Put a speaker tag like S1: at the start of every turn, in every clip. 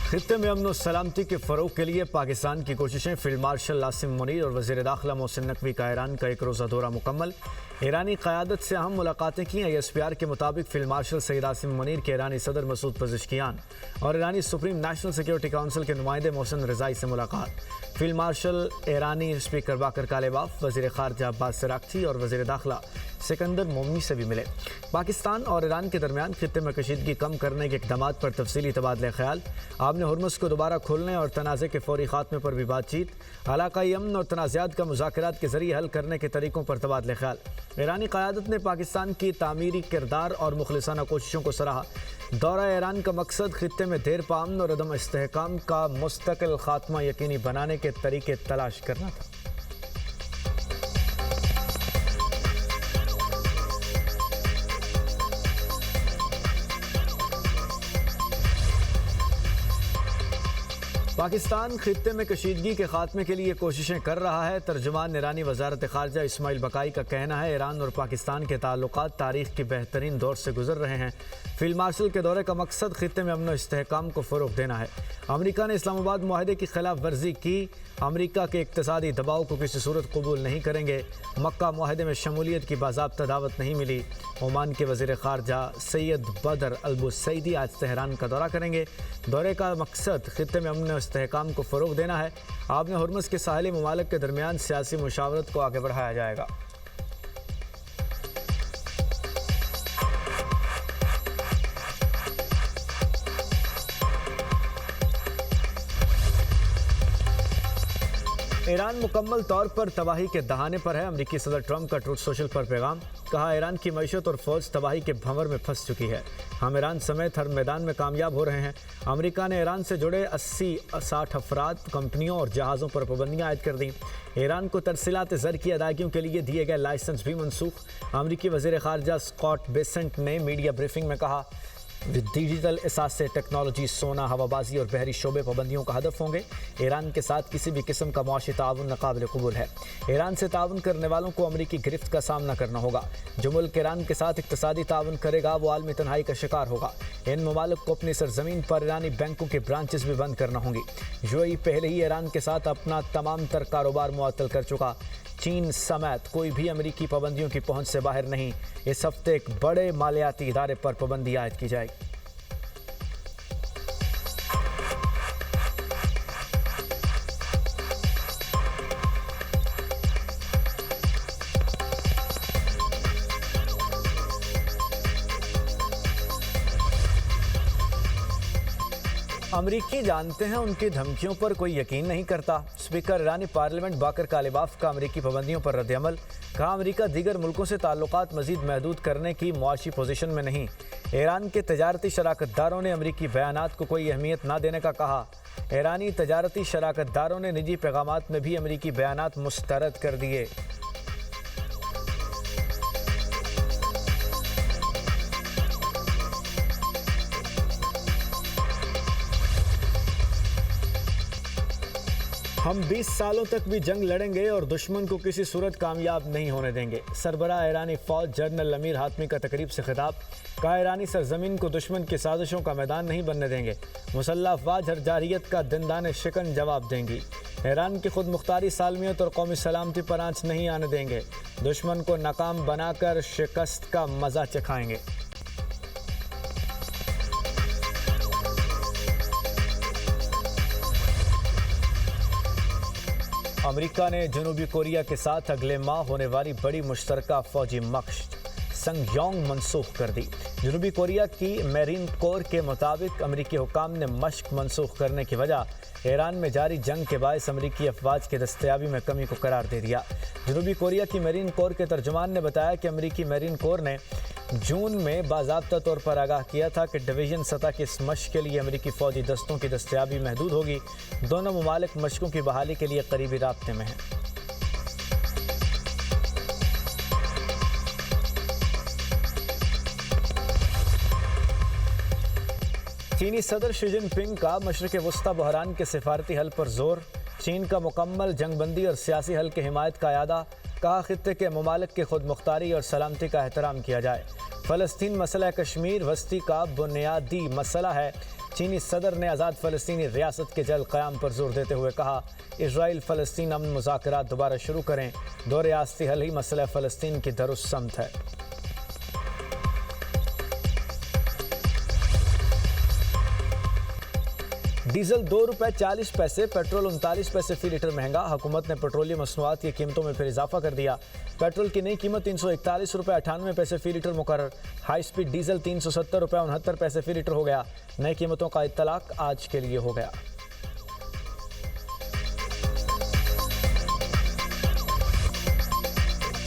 S1: खित्ते में अमन और सलामती के फ़रोग के लिए पाकिस्तान की कोशिशें। फील्ड मार्शल नासिम मुनीर और वज़ीर दाखिला मोहसिन नकवी का ईरान का एक रोज़ा दौरा मुकम्मल। ईरानी क़यादत से अहम मुलाकातें की। ISPR के मुताबिक फील्ड मार्शल सईद नासिम मुनीर के ईरानी सदर मसूद पज़ेश्कियान और ईरानी सुप्रीम नेशनल सिक्योरिटी काउंसिल के नुमाइंदे मोहसिन रज़ाई से मुलाकात। फील्ड मार्शल ईरानी स्पीकर बाकर कालेबाफ, वज़ीर ख़ारजा अब्बास सराक्ची और वज़ीर दाखिला सिकंदर मोमनी से भी मिले। पाकिस्तान और ईरान के दरमियान खित्ते में कशीदगी कम करने के इक़दामात पर तफसीली तबादला ख्याल। आबने हुर्मुज़ को दोबारा खोलने और तनाज़े के फौरी खात्मे पर भी बातचीत। इलाक़ाई अमन और तनाज़ात का मुज़ाकरात के ज़रिए हल करने के तरीक़ों पर तबादला ख्याल। ईरानी क़यादत ने पाकिस्तान की तामीरी किरदार और मुखलिसाना कोशिशों को सराहा। दौरा ईरान का मकसद खित्ते में देर पामन और अदम इस्तेहकाम का मुस्तकिल खात्मा यकीनी बनाने के तरीके तलाश करना था। पाकिस्तान खित्ते में कशीदगी के खात्मे के लिए कोशिशें कर रहा है। तर्जुमान ईरानी वज़ारत ख़ारजा इस्माइल बकाई का कहना है, ईरान और पाकिस्तान के ताल्लुकात तारीख़ के बेहतरीन दौर से गुजर रहे हैं। फील्ड मार्शल के दौरे का मकसद खित्ते में अमन और इस्तेहकाम को फ़रोग़ देना है। अमरीका ने इस्लामाबाद मुआहदे की खिलाफ वर्जी की। अमरीका के इक़्तिसादी दबाव को किसी सूरत कबूल नहीं करेंगे। मक्का मुआहदे में शमूलियत की बाज़ाब्ता दावत नहीं मिली। ओमान के वज़ीर ख़ारजा सैयद बदर अल-बुसैदी आज तेहरान का दौरा करेंगे। दौरे का मकसद खित्ते में अमन और इस्तेहकाम को फ़रोग़ देना है। आबने हुर्मुज़ के साहिली ममालिक के दरमियान सियासी मुशावरत को आगे बढ़ाया जाएगा। ईरान मुकम्मल तौर पर तबाही के दहाने पर है। अमरीकी सदर ट्रंप का ट्रूथ सोशल पर पैगाम। कहा, ईरान की मईशत और फौज तबाही के भंवर में फंस चुकी है। हम ईरान समेत हर मैदान में कामयाब हो रहे हैं। अमरीका ने ईरान से जुड़े 80-60 अफराद, कंपनियों और जहाज़ों पर पाबंदियाँ आयद कर दी। ईरान को तरसीलात ज़र की अदायगियों के लिए दिए गए लाइसेंस भी मनसूख। अमरीकी वज़ीर ख़ारजा स्कॉट बेसेंट ने मीडिया ब्रीफिंग में कहा, डिजिटल असासे, टेक्नोलॉजी, सोना, हवाबाजी और बहरी शोबे पाबंदियों का हदफ होंगे। ईरान के साथ किसी भी किस्म का मुआशी ताउन नाकाबिल कबूल है। ईरान से ताउन करने वालों को अमरीकी गिरफ्त का सामना करना होगा। जो मुल्क ईरान के साथ इक़्तिसादी ताउन करेगा वो आलमी तन्हाई का शिकार होगा। इन ममालिक को अपनी सरजमीन पर ईरानी बैंकों के ब्रांचेस भी बंद करना होंगी। UAE पहले ही ईरान के साथ अपना तमाम तर कारोबार मुअत्तल कर चुका। चीन समेत कोई भी अमरीकी पाबंदियों की पहुंच से बाहर नहीं। इस हफ्ते एक बड़े मालियाती इदारे पर पाबंदी आयद की जाएगी। अमरीकी जानते हैं उनकी धमकियों पर कोई यकीन नहीं करता। स्पीकर ईरानी पार्लियामेंट बाकर कालेबाफ का अमरीकी पाबंदियों पर रद्द-ए-अमल। कहा, अमरीका दीगर मुल्कों से ताल्लुकात मजीद महदूद करने की मुआशी पोजीशन में नहीं। ईरान के तजारती शराकतदारों ने अमरीकी बयानात को कोई अहमियत न देने का कहा। ईरानी तजारती शराकतदारों ने निजी पैगामात में भी अमरीकी बयानात मुस्तरद कर दिए। हम 20 सालों तक भी जंग लड़ेंगे और दुश्मन को किसी सूरत कामयाब नहीं होने देंगे। सरबराह ईरानी फ़ौज जनरल अमीर हातमी का तकरीब से खिताब। कहा, ईरानी सरजमीन को दुश्मन की साजिशों का मैदान नहीं बनने देंगे। मुसल्लह अफ़वाज हर जारहियत का दिनदाने शिकन जवाब देंगी। ईरान की खुद मुख्तारी, सालमियत और कौमी सलामती पर आंच नहीं आने देंगे। दुश्मन को नाकाम बनाकर शिकस्त का मज़ा चखाएंगे। अमेरिका ने जनूबी कोरिया के साथ अगले माह होने वाली बड़ी मुश्तरका फौजी मशक़ संगयोंग मनसूख कर दी। जनूबी कोरिया की मेरीन कोर के मुताबिक अमरीकी हुकाम ने मशक़ मनसूख करने की वजह ईरान में जारी जंग के बायस अमरीकी अफवाज की दस्तयाबी में कमी को करार दे दिया। जनूबी कोरिया की मेरीन कोर के तर्जुमान ने बताया कि अमरीकी मेरीन कोर ने जून में बाज़ाब्ता तौर पर आगाह किया था कि डिवीज़न सतह की इस मशक़ के लिए अमरीकी फ़ौजी दस्तों की दस्तयाबी महदूद होगी। दोनों ममालिक मशक़ों की बहाली के लिए करीबी राब्ते में हैं। चीनी सदर शी जिनपिंग का मशरिक़ वस्ता बहरान के सिफारती हल पर जोर। चीन का मुकम्मल जंगबंदी और सियासी हल की हिमायत का इरादा। कहा खित्ते के ममालिक की खुद मुख्तारी और सलामती का एहतराम किया जाए। फ़लस्तीन मसला कश्मीर वस्ती का बुनियादी मसला है। चीनी सदर ने आज़ाद फ़लस्तीनी रियासत के जल्द क़याम पर जोर देते हुए कहा, इजराइल फ़लस्तीन अमन मुज़ाकरात दोबारा शुरू करें। दो रियासती हल ही मसला फ़लस्तीन की दरुस्समत है। डीजल ₹2.40, पेट्रोल 39 पैसे फी लीटर महंगा। हुकूमत ने पेट्रोलियम मसनूआत की कीमतों में फिर इजाफा कर दिया। पेट्रोल की नई कीमत ₹341.98 फी लीटर मुकर्रर। हाई स्पीड डीजल ₹370.69 फी लीटर हो गया। नई कीमतों का इत्तलाक आज के लिए हो गया।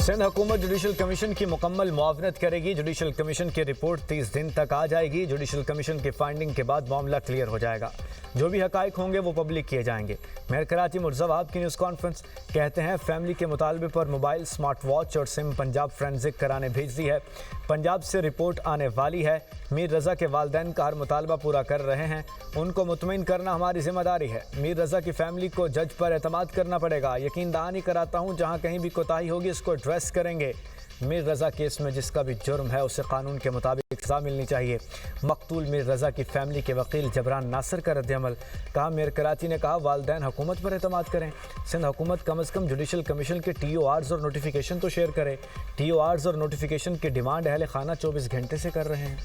S1: सिंध हुकूमत जुडिशल कमीशन की मुकम्मल मुआवनत करेगी। जुडिशल कमीशन की रिपोर्ट 30 दिन तक आ जाएगी। जुडिशल कमीशन की फाइंडिंग के बाद मामला क्लियर हो जाएगा। जो भी हकाइक होंगे वो पब्लिक किए जाएंगे। मेयर कराची मुर्ज़वाब की न्यूज़ कॉन्फ्रेंस कहते हैं, फैमिली के मुतालबे पर मोबाइल, स्मार्ट वॉच और सिम पंजाब फोरेंसिक कराने भेज दी है। पंजाब से रिपोर्ट आने वाली है। मीर रज़ा के वालिदैन का हर मुतालबा पूरा कर रहे हैं। उनको मुतमईन करना हमारी जिम्मेदारी है। मीर रज़ा की फैमिली को जज पर एतमाद करना पड़ेगा। यकीन दहानी कराता हूँ, जहाँ कहीं भी कोताही होगी इसको एड्रेस करेंगे। मीर रज़ा केस में जिसका भी जुर्म है उसे कानून के मुताबिक सज़ा मिलनी चाहिए। मकतूल मीर रज़ा की फैमिली के वकील जबरान नासिर का रद्द-ए-अमल। कहा, मेयर कराची ने कहा, वालिदैन हुकूमत पर एतमाद करें। सिंध हुकूमत कम अज़ कम जुडिशल कमीशन के TORs और नोटिफिकेशन तो शेयर करे। TORs और नोटिफिकेशन की डिमांड अहले खाना 24 घंटे से कर रहे हैं।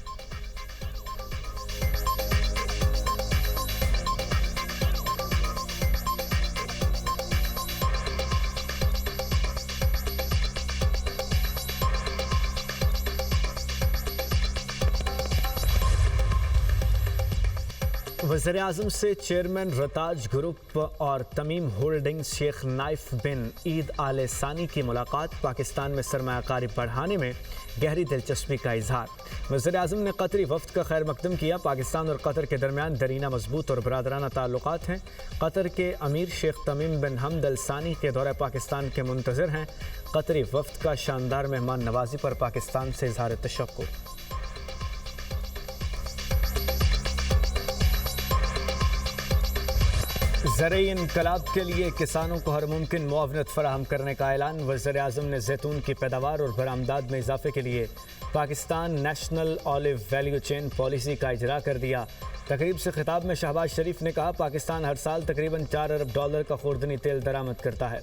S1: वज़ीर-ए-आज़म से चेयरमैन रताज ग्रुप और तमीम होल्डिंग्स शेख नाइफ बिन ईद आल सानी की मुलाकात। पाकिस्तान में सरमायाकारी बढ़ाने में गहरी दिलचस्पी का इजहार। वज़ीर-ए-आज़म ने कतरी वफ्द का खैर मकदम किया। पाकिस्तान और कतर के दरमियान दरीना मजबूत और बरादराना ताल्लुकात हैं। कतर के अमीर शेख तमीम बिन हमद अल सानी के दौरे पाकिस्तान के मुंतज़िर हैं। कतरी वफ्द का शानदार मेहमान नवाजी पर पाकिस्तान से इजहार तशक्कुर। ज़रई इनकलाब के लिए किसानों को हर मुमकिन मुआवनत फराहम करने का ऐलान। वज़ीर-ए-आज़म ने जैतून की पैदावार और बरामदात में इजाफे के लिए Pakistan national olive value chain policy का इजरा कर दिया। तकरीब से खिताब में शहबाज शरीफ ने कहा, पाकिस्तान हर साल तकरीबन $4 अरब का खुर्दनी तेल दरामद करता है।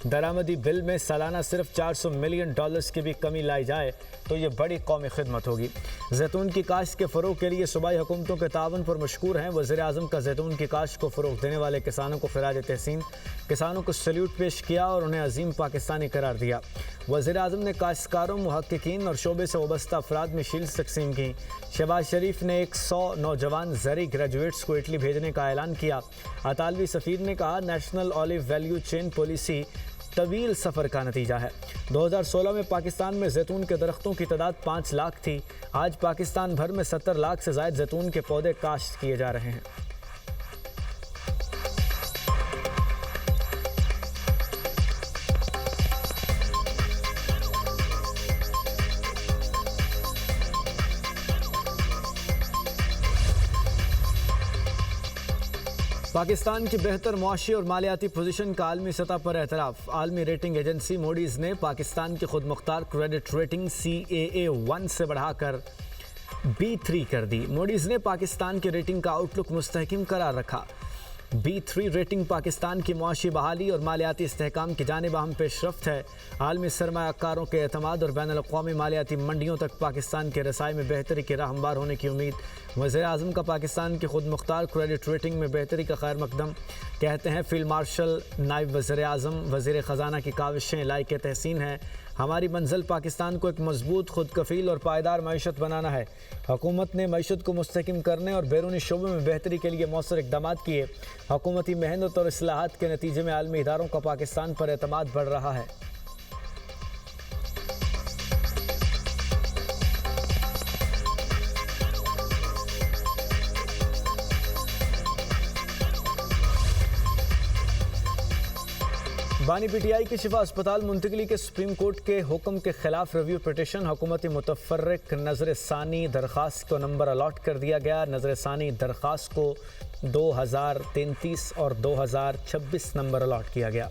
S1: दरामदी बिल में सालाना सिर्फ $400 मिलियन की भी कमी लाई जाए तो ये बड़ी कौमी खिदमत होगी। जैतून की काश्त के फ़रोग के लिए सूबाई हुकूमतों के तावन पर मशकूर हैं। वज़ीर-ए-आज़म का जैतून की काश्त को फ़रोग देने वाले किसानों को खिराज तहसीन। किसानों को सल्यूट पेश किया और उन्हें अजीम पाकिस्तानी करार दिया। वज़ीर-ए-आज़म ने काश्तकारों, मुहक्किकीन और शोबे से वाबस्ता अफराद में शील्ड्स तकसीम की। शहबाज शरीफ ने 100 नौजवान ज़रई ग्रेजुएट्स को इटली भेजने का ऐलान किया। अतालवी सफ़ीर ने कहा, national olive value chain policy तवील सफ़र का नतीजा है। 2016 में पाकिस्तान में जैतून के दरख्तों की तादाद 5 लाख थी। आज पाकिस्तान भर में 70 लाख से ज़ायद जैतून के पौधे काश्त किए जा रहे हैं। पाकिस्तान की बेहतर मुआशी और मालियाती पोजीशन का आलमी सतह पर एतराफ़। आलमी रेटिंग एजेंसी मूडीज़ ने पाकिस्तान की खुद मुख्तार क्रेडिट रेटिंग CAA1 से बढ़ाकर B3 कर दी। मूडीज़ ने पाकिस्तान की रेटिंग का आउटलुक मुस्तहकम करार रखा। B3 रेटिंग पाकिस्तान की मुआशी बहाली और मालियाती इस्तेहकाम की जानिब अहम पेशरफ्त है। आलमी सरमायाकारों के एतमाद और बैनुल-अक़वामी मालियाती मंडियों तक पाकिस्तान के रसाई में बेहतरी के राह हमवार होने की उम्मीद। वज़ीर-ए-आज़म का पाकिस्तान की खुद मुख्तार क्रेडिट रेटिंग में बेहतरी का खैर मकदम। कहते हैं, फील्ड मार्शल नायब वज़ीर-ए-आज़म वज़ीर ख़ज़ाना की काविशें लायक तहसीन हैं। हमारी मंजिल पाकिस्तान को एक मजबूत, खुद कफ़ील और पायदार मईशत बनाना है। हुकूमत ने मईशत को मुस्तहकम करने और बैरूनी शोबे में बेहतरी के लिए मौसर इक़दाम किए। हुकूमती मेहनत और इस्लाहात के नतीजे में आलमी इदारों का पाकिस्तान पर एतमाद बढ़ रहा है। बानी PTI की शिफा अस्पताल मुंतकली के सुप्रीम कोर्ट के हुक्म के खिलाफ रिव्यू पिटिशन। हुकूमती मुतफर्रिक नजर सानी दरख्वास्त को नंबर अलॉट कर दिया गया। नजर सानी दरख्वास्त को 2033 और 2026 नंबर अलॉट किया गया।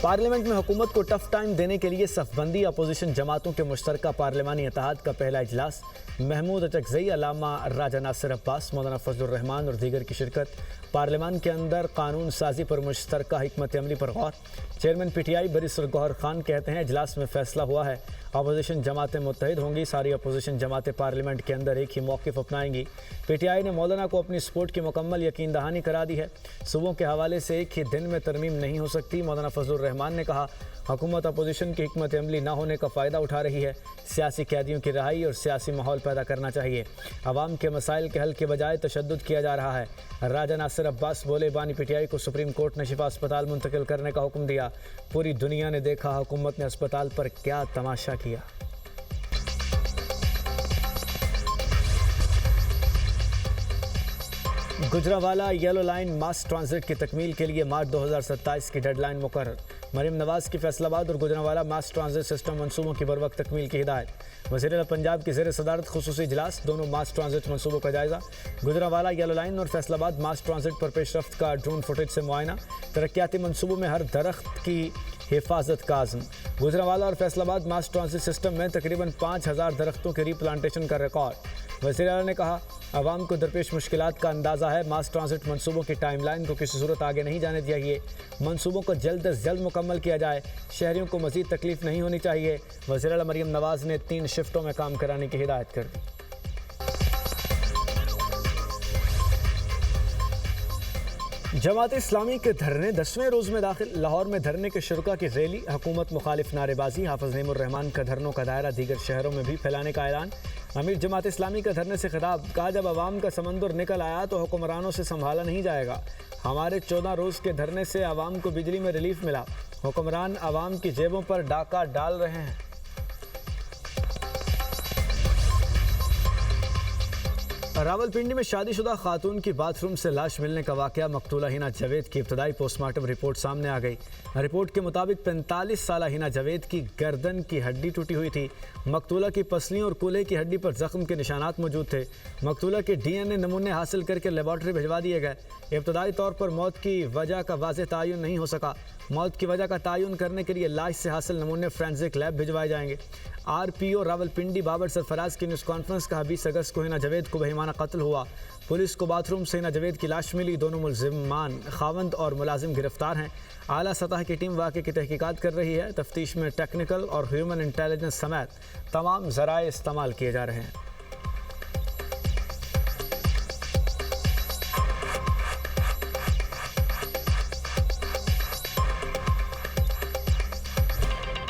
S1: पार्लियामेंट में हुकूमत को टफ टाइम देने के लिए सफबंदी अपोजिशन जमातों के मुश्तरका पार्लिमानी इत्तेहाद का पहला इजलास। महमूद अचकजई, अल्लामा राजा नासिर अब्बास, मौलाना फजलुर रहमान और दीगर की शिरकत। पार्लियामान के अंदर कानून साजी पर मुश्तरका हिकमत अमली पर गौर। Chairman PTI barrister Gauhar Khan कहते हैं इजलास में फैसला हुआ है, अपोजिशन जमातें मुत्तहिद होंगी। सारी अपोजिशन जमातें पार्लियामेंट के अंदर एक ही मौक़िफ़ अपनाएंगी। PTI ने मौलाना को अपनी सपोर्ट की मुकम्मल यकीन दहानी करा दी है। सूबों के हवाले से एक ही दिन में तरमीम नहीं हो सकती। मौलाना फजलुर रहमान ने कहा हुकूमत अपोजिशन की हिकमत अमली ना होने का फ़ायदा उठा रही है। सियासी कैदियों की रिहाई और सियासी माहौल पैदा करना चाहिए। अवाम के मसाइल के हल के बजाय तशद्दुद किया जा रहा है। राजा नासिर अब्बास बोले, बानी PTI को सुप्रीम कोर्ट ने शिफा अस्पताल मुंतकिल करने का हुक्म दिया। पूरी दुनिया ने देखा हुकूमत ने अस्पताल पर क्या तमाशा किया। गुजरांवाला येलो लाइन मास ट्रांजिट की तकमील के लिए मार्च 2027 की डेडलाइन मुकर्रर। मरीम नवाज की फैसलाबाद और गुजरांवाला मास ट्रांजिट सिस्टम मनसूबों की बरवक्त तकमील की हिदायत। वज़ीर पंजाब की ज़ेर सदारत खुसूसी इजलास, दोनों मास ट्रांजिट मनसूबों का जायजा। गुजरांवाला येलो लाइन और फैसलाबाद मास ट्रांजिट पर पेशरफ्त का ड्रोन फुटेज से मुआयना। तरक्याती मनसूबों में हर दरख्त की हिफाजत का आज़म। गुजरांवाला और फैसलाबाद मास ट्रांजिट सिस्टम में तकरीबन 5000 दरख्तों के रीप्लांटेशन का रिकॉर्ड। वज़ीर आला ने कहा आवाम को दरपेश मुश्किलात का अंदाज़ा है। मास ट्रांजिट मनसूबों की टाइमलाइन को किसी सूरत आगे नहीं जाने चाहिए। मनसूबों को जल्द अज जल्द मुकम्मल किया जाए। शहरियों को मज़ीद तकलीफ नहीं होनी चाहिए। वज़ीर आला मरीम नवाज़ ने 3 शिफ्टों में काम कराने की हिदायत कर दी। जमात इस्लामी के धरने 10वें रोज़ में दाखिल। लाहौर में धरने के शुरका की रैली, हुकूमत मुखालिफ नारेबाजी। हाफिज़ नईमुर रहमान का धरनों का दायरा दीगर शहरों में भी फैलाने का ऐलान। अमीर जमात इस्लामी का धरने से खिताब, कहा जब अवाम का समंदर निकल आया तो हुक्मरानों से संभाला नहीं जाएगा। हमारे 14 रोज़ के धरने से अवाम को बिजली में रिलीफ मिला। हुक्मरान अवाम की जेबों पर डाका डाल रहे हैं। रावलपिंडी में शादीशुदा खातून की बाथरूम से लाश मिलने का वाकया। मकतूला हिना जावेद की इब्तदाई पोस्टमार्टम रिपोर्ट सामने आ गई। रिपोर्ट के मुताबिक 45 साला हिना जावेद की गर्दन की हड्डी टूटी हुई थी। मकतूला की पसलियों और कूल्हे की हड्डी पर जख्म के निशानात मौजूद थे। मकतूला के DNA नमूने हासिल करके लेबॉर्ट्री भिजवा दिए गए। इब्तदाई तौर पर मौत की वजह का वाज़ेह तायुन नहीं हो सका। मौत की वजह का तायुन करने के लिए लाश से हासिल नमूने फोरेंसिक लैब भिजवाए जाएंगे। RPO रावलपिंडी बाबर सरफराज की न्यूज़ कॉन्फ्रेंस कहा 20 अगस्त को हिना जावेद को बेईमाना कत्ल हुआ। पुलिस को बाथरूम से हिना जावेद की लाश मिली। दोनों मुलजिमान खावंद और मुलाजिम गिरफ्तार हैं। आला सतह की टीम वाक़े की तहकीकात कर रही है। तफ्तीश में टेक्निकल और ह्यूमन इंटेलिजेंस समेत तमाम ज़राए इस्तेमाल किए जा रहे हैं।